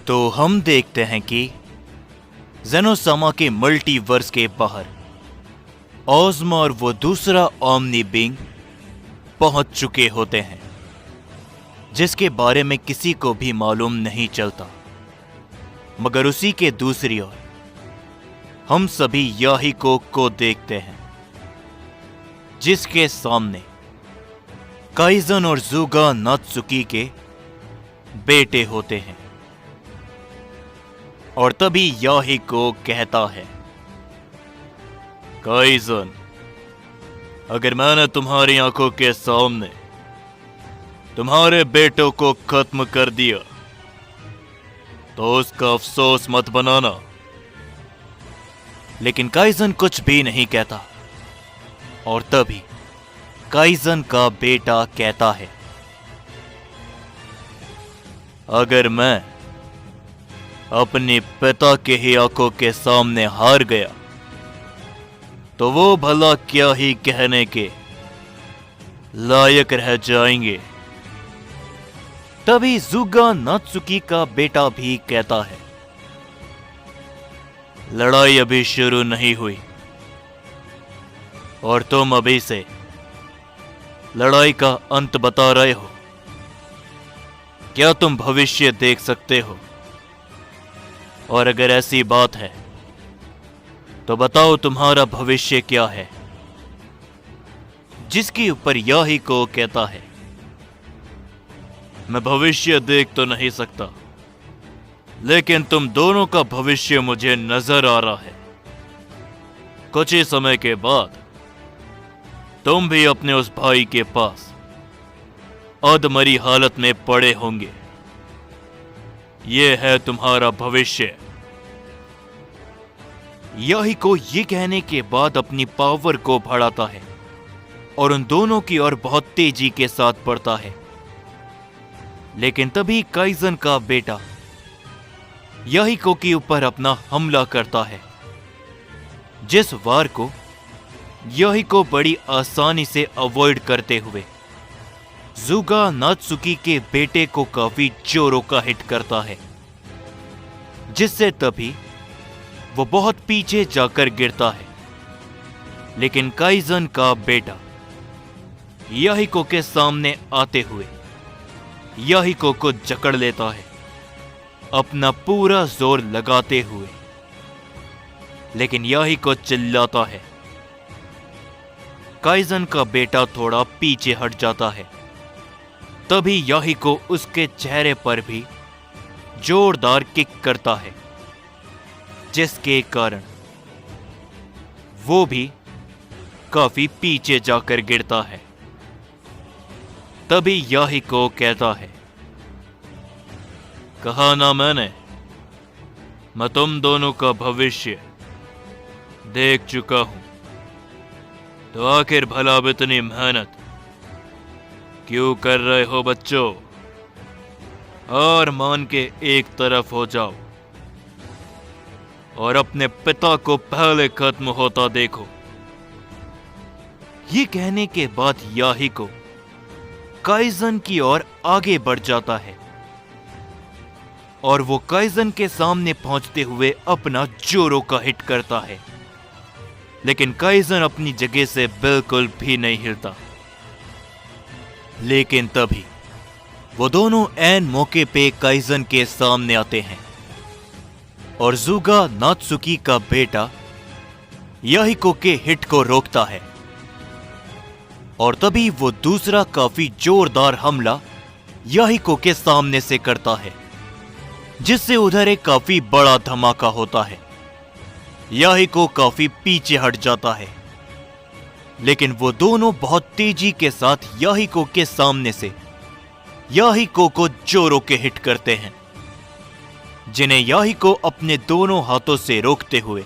तो हम देखते हैं कि ज़ेनोसामा के मल्टीवर्स के बाहर ओज़मा और वो दूसरा ओमनी बीइंग पहुंच चुके होते हैं, जिसके बारे में किसी को भी मालूम नहीं चलता। मगर उसी के दूसरी ओर हम सभी याहिको को देखते हैं, जिसके सामने काइज़न और ज़ुगा नात्सुकी के बेटे होते हैं। और तभी याहिको कहता है, काइज़न, अगर मैंने तुम्हारी आंखों के सामने तुम्हारे बेटों को खत्म कर दिया तो उसका अफसोस मत बनाना। लेकिन काइज़न कुछ भी नहीं कहता। और तभी काइज़न का बेटा कहता है, अगर मैं अपने पिता के ही आंखों के सामने हार गया तो वो भला क्या ही कहने के लायक रह जाएंगे। तभी ज़ुगा नात्सुकी का बेटा भी कहता है, लड़ाई अभी शुरू नहीं हुई और तुम अभी से लड़ाई का अंत बता रहे हो। क्या तुम भविष्य देख सकते हो? और अगर ऐसी बात है तो बताओ तुम्हारा भविष्य क्या है? जिसके ऊपर याहिको कहता है, मैं भविष्य देख तो नहीं सकता, लेकिन तुम दोनों का भविष्य मुझे नजर आ रहा है। कुछ ही समय के बाद तुम भी अपने उस भाई के पास अधमरी हालत में पड़े होंगे। यह है तुम्हारा भविष्य। याहिको ये कहने के बाद अपनी पावर को बढ़ाता है और उन दोनों की ओर बहुत तेजी के साथ बढ़ता है। लेकिन तभी काइज़न का बेटा याहिको के ऊपर अपना हमला करता है, जिस वार को याहिको बड़ी आसानी से अवॉइड करते हुए ज़ुगा नात्सुकी के बेटे को काफी जोरों का हिट करता है, जिससे तभी वो बहुत पीछे जाकर गिरता है। लेकिन काइज़न का बेटा याहिको के सामने आते हुए याहिको को जकड़ लेता है, अपना पूरा जोर लगाते हुए। लेकिन याहिको चिल्लाता है। काइज़न का बेटा थोड़ा पीछे हट जाता है। तभी याहिको उसके चेहरे पर भी जोरदार किक करता है, जिसके कारण वो भी काफी पीछे जाकर गिरता है। तभी याहिको कहता है, कहा ना मैंने, मैं तुम दोनों का भविष्य देख चुका हूं, तो आखिर भला अब इतनी मेहनत क्यों कर रहे हो बच्चों? और मान के एक तरफ हो जाओ और अपने पिता को पहले खत्म होता देखो। ये कहने के बाद याहिको काइज़न की ओर आगे बढ़ जाता है और वो काइज़न के सामने पहुंचते हुए अपना जोरों का हिट करता है। लेकिन काइज़न अपनी जगह से बिल्कुल भी नहीं हिलता। लेकिन तभी वो दोनों ऐन मौके पे काइज़न के सामने आते हैं और ज़ुगा नात्सुकी का बेटा याहिको के हिट को रोकता है। और तभी वो दूसरा काफी जोरदार हमला याहिको के सामने से करता है, जिससे उधर एक काफी बड़ा धमाका होता है। याहिको काफी पीछे हट जाता है, लेकिन वो दोनों बहुत तेजी के साथ याहिको के सामने से याहिको को जोरों के हिट करते हैं, जिन्हें याहिको अपने दोनों हाथों से रोकते हुए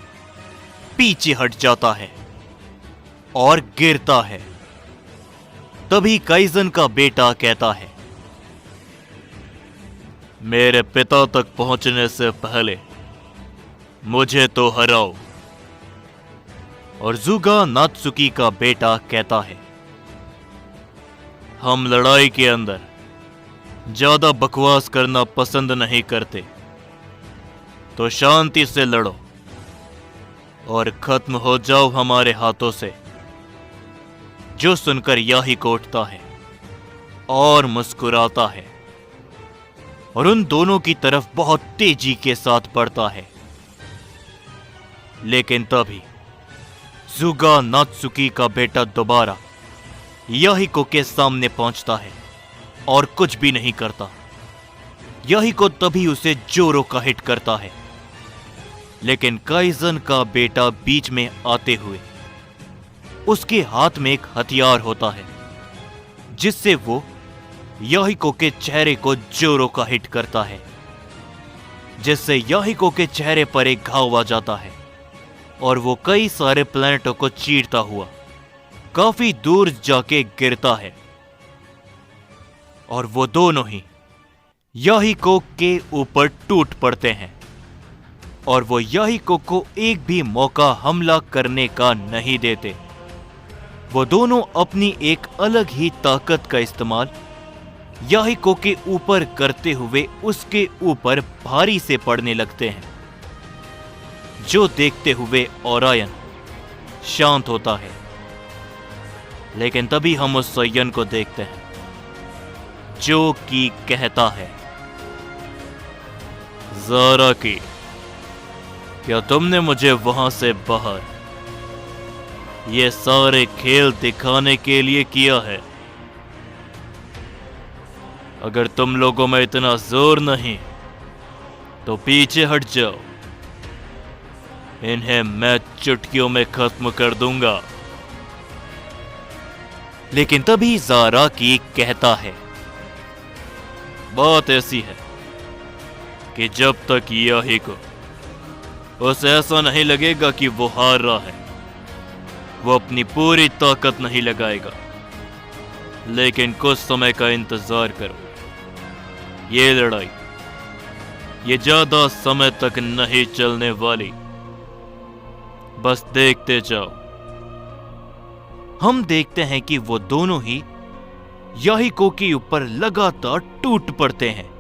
पीछे हट जाता है और गिरता है। तभी काइज़न का बेटा कहता है, मेरे पिता तक पहुंचने से पहले मुझे तो हराओ। और ज़ुगा नात्सुकी का बेटा कहता है, हम लड़ाई के अंदर ज्यादा बकवास करना पसंद नहीं करते, तो शांति से लड़ो और खत्म हो जाओ हमारे हाथों से। जो सुनकर याहिको उठता है और मुस्कुराता है और उन दोनों की तरफ बहुत तेजी के साथ बढ़ता है। लेकिन तभी जुगा नात्सुकी का बेटा दोबारा याहिको के सामने पहुंचता है और कुछ भी नहीं करता। याहिको तभी उसे जोरों का हिट करता है, लेकिन काइजन का बेटा बीच में आते हुए उसके हाथ में एक हथियार होता है, जिससे वो याहिको के चेहरे को जोरों का हिट करता है, जिससे याहिको के चेहरे पर एक घाव आ जाता है और वो कई सारे प्लैनेटों को चीरता हुआ काफी दूर जाके गिरता है। और वो दोनों ही याहिको के ऊपर टूट पड़ते हैं और वो याहिको को एक भी मौका हमला करने का नहीं देते। वो दोनों अपनी एक अलग ही ताकत का इस्तेमाल याहिको के ऊपर करते हुए उसके ऊपर भारी से पड़ने लगते हैं, जो देखते हुए ओरायन शांत होता है। लेकिन तभी हम उस सयन को देखते हैं जो कि कहता है, ज़ारा की, क्या तुमने मुझे वहां से बाहर ये सारे खेल दिखाने के लिए किया है? अगर तुम लोगों में इतना जोर नहीं तो पीछे हट जाओ, इन्हें मैं चुटकियों में खत्म कर दूंगा। लेकिन तभी ज़ारा की कहता है, बात ऐसी है कि जब तक याहिको उसे ऐसा नहीं लगेगा कि वो हार रहा है, वो अपनी पूरी ताकत नहीं लगाएगा। लेकिन कुछ समय का इंतजार करो, ये लड़ाई ये ज्यादा समय तक नहीं चलने वाली, बस देखते जाओ। हम देखते हैं कि वो दोनों ही याहिको के ऊपर लगातार टूट पड़ते हैं।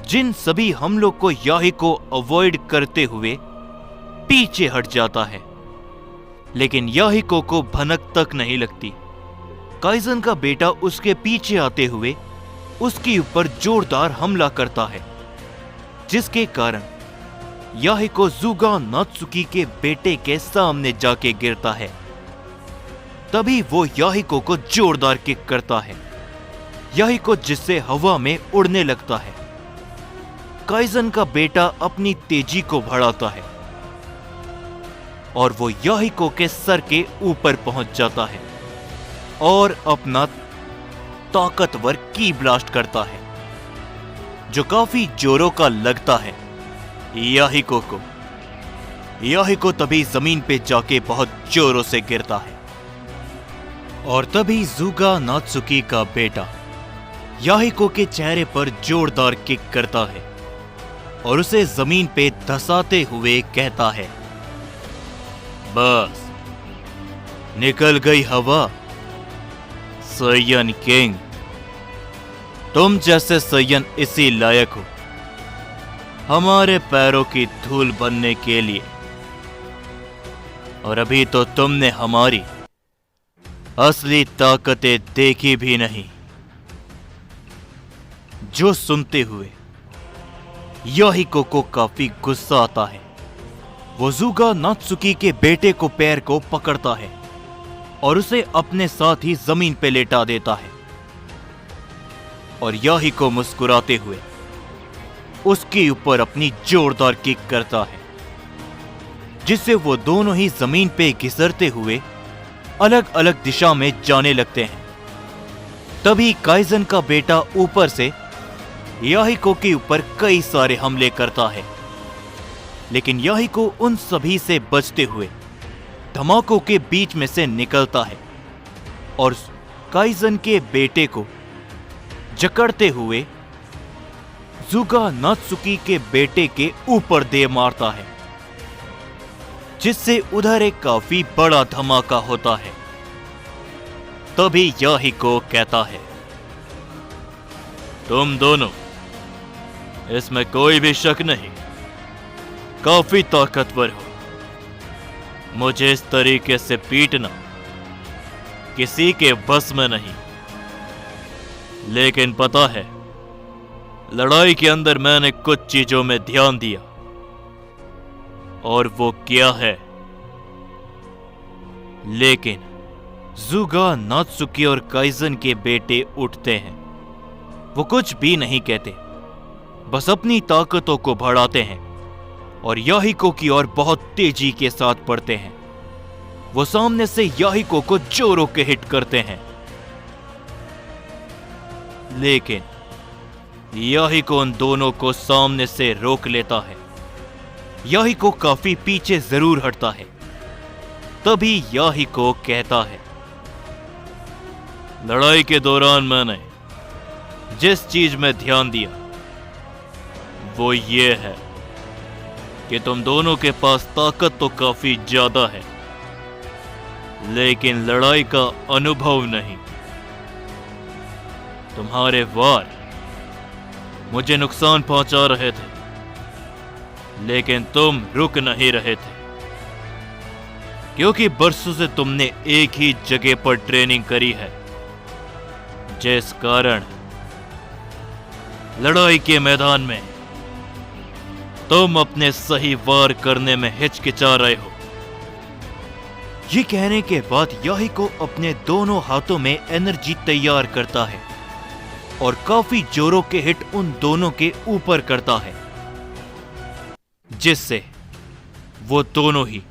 जिन सभी हमलों को याहिको अवॉइड करते हुए पीछे हट जाता है, लेकिन याहिको को भनक तक नहीं लगती। काइजन का बेटा उसके पीछे आते हुए उसके ऊपर जोरदार हमला करता है, जिसके कारण याहिको जुगा नात्सुकी के बेटे के सामने जाके गिरता है। तभी वो याहिको को जोरदार किक करता है, याहिको जिससे हवा में उड़ने लगता है। काइजन का बेटा अपनी तेजी को बढ़ाता है और वो याहिको के सर के ऊपर पहुंच जाता है और अपना ताकतवर की ब्लास्ट करता है, जो काफी जोरों का लगता है याहिको को। याहिको तभी जमीन पे जाके बहुत जोरों से गिरता है और तभी जुगा नात्सुकी का बेटा याहिको के चेहरे पर जोरदार किक करता है और उसे जमीन पे धसाते हुए कहता है, बस निकल गई हवा। सयन किंग, तुम जैसे सयन इसी लायक हो हमारे पैरों की धूल बनने के लिए, और अभी तो तुमने हमारी असली ताकतें देखी भी नहीं। जो सुनते हुए याहिको को काफी गुस्सा आता है। वो जुगा नात्सुकी के बेटे को पैर को पकड़ता है और उसे अपने साथ ही जमीन पे लेटा देता है और याहिको मुस्कुराते हुए उसके ऊपर अपनी जोरदार किक करता है, जिससे वो दोनों ही जमीन पे घिसरते हुए अलग अलग दिशा में जाने लगते हैं। तभी काइजन का बेटा ऊपर से याहिको के ऊपर कई सारे हमले करता है, लेकिन याहिको उन सभी से बचते हुए धमाकों के बीच में से निकलता है और काइजन के बेटे को जकड़ते हुए जुगा नात्सुकी के बेटे के ऊपर दे मारता है, जिससे उधर एक काफी बड़ा धमाका होता है। तभी याहिको कहता है, तुम दोनों, इसमें कोई भी शक नहीं, काफी ताकतवर हो। मुझे इस तरीके से पीटना किसी के बस में नहीं। लेकिन पता है, लड़ाई के अंदर मैंने कुछ चीजों में ध्यान दिया, और वो क्या है। लेकिन ज़ुगा, नात्सुकी और काइजन के बेटे उठते हैं। वो कुछ भी नहीं कहते, बस अपनी ताकतों को बढ़ाते हैं और याहिको की ओर बहुत तेजी के साथ बढ़ते हैं। वो सामने से याहिको को जोरों के हिट करते हैं, लेकिन याहिको उन दोनों को सामने से रोक लेता है। याहिको काफी पीछे जरूर हटता है। तभी याहिको कहता है, लड़ाई के दौरान मैंने जिस चीज में ध्यान दिया वो ये है कि तुम दोनों के पास ताकत तो काफी ज्यादा है, लेकिन लड़ाई का अनुभव नहीं। तुम्हारे वार मुझे नुकसान पहुंचा रहे थे, लेकिन तुम रुक नहीं रहे थे, क्योंकि बरसों से तुमने एक ही जगह पर ट्रेनिंग करी है, जिस कारण लड़ाई के मैदान में तुम अपने सही वार करने में हिचकिचा रहे हो। ये कहने के बाद याहिको अपने दोनों हाथों में एनर्जी तैयार करता है और काफी जोरों के हिट उन दोनों के ऊपर करता है, जिससे वो दोनों ही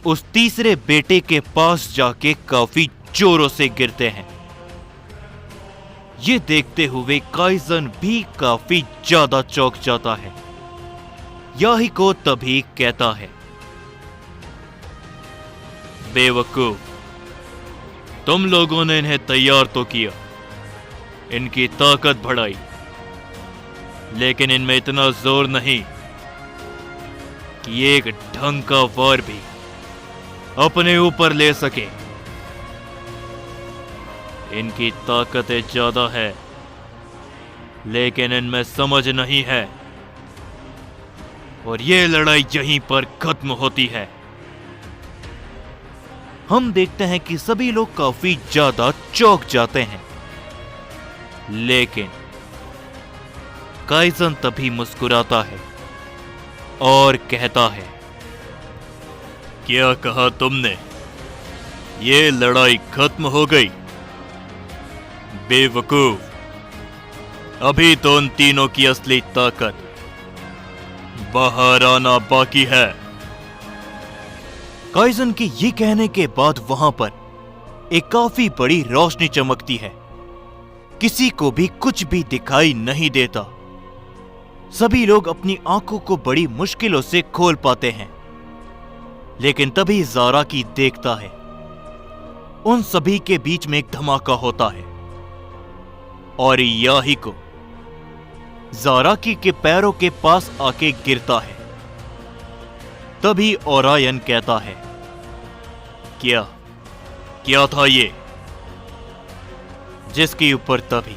उस तीसरे बेटे के पास जाके काफी जोरों से गिरते हैं। ये देखते हुए काइजन भी काफी ज्यादा चौंक जाता है। याहिको तभी कहता है, बेवकूफ, तुम लोगों ने इन्हें तैयार तो किया, इनकी ताकत बढ़ाई, लेकिन इनमें इतना जोर नहीं कि एक ढंग का वार भी अपने ऊपर ले सके। इनकी ताकतें ज्यादा है, लेकिन इनमें समझ नहीं है, और ये लड़ाई यहीं पर खत्म होती है। हम देखते हैं कि सभी लोग काफी ज्यादा चौंक जाते हैं, लेकिन काइजन तभी मुस्कुराता है और कहता है, क्या कहा तुमने? ये लड़ाई खत्म हो गई? बेवकूफ, अभी तो उन तीनों की असली ताकत बाहर आना बाकी है। काइजन के ये कहने के बाद वहां पर एक काफी बड़ी रोशनी चमकती है। किसी को भी कुछ भी दिखाई नहीं देता। सभी लोग अपनी आंखों को बड़ी मुश्किलों से खोल पाते हैं, लेकिन तभी ज़ाराकी देखता है। उन सभी के बीच में एक धमाका होता है और याहिको ज़ाराकी के पैरों के पास आके गिरता है। तभी ओरायन कहता है, क्या था ये? जिसके ऊपर तभी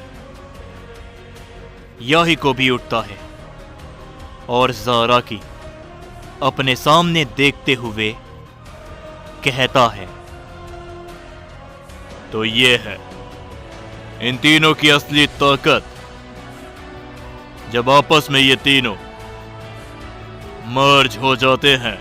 याहिको भी उठता है और ज़ाराकी अपने सामने देखते हुए कहता है, तो ये है इन तीनों की असली ताकत। जब आपस में ये तीनों मर्ज हो जाते हैं